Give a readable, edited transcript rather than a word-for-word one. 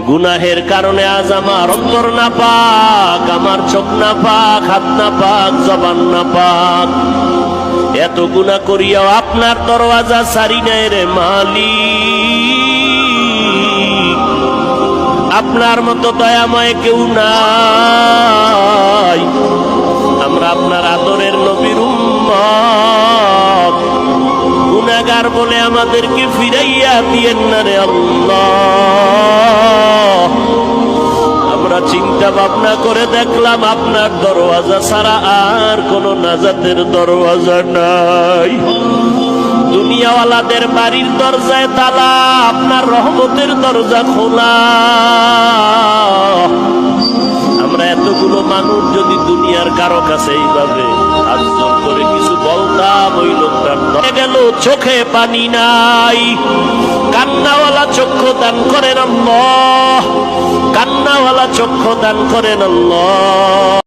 গুনাহের কারণে আজ আমার অন্তর না পাক, আমার চোখ না পাক, হাত না পাক, জবান না পাক। এত গুনাহ করিয়াও আপনার দরওয়াজা ছাড়ি নাই রে মালিক। আপনার মতো দয়াময় কেউ নাই। আমরা আপনার আদরের নবীর উম্মত, গুনাহগার বলে আমাদেরকে ফিরাইয়া দিয়েন না রে আল্লাহ। আমরা চিন্তা ভাবনা করে দেখলাম আপনার দরওয়াজা ছাড়া আর কোন নাজাতের দরওয়াজা নাই। দুনিয়াওয়ালাদের বাড়ির দরজায় তালা, আপনার রহমতের দরজা খোলা। আমরা এতগুলো মানুষ যদি দুনিয়ার কারো কাছে এইভাবে আজব করে কিছু বলতাম, ওই লোকটার গেল চোখে পানি নাই। কান্নাওয়ালা চক্ষু দান করেন আল্লাহ, কান্নাওয়ালা চক্ষু দান করেন আল্লাহ।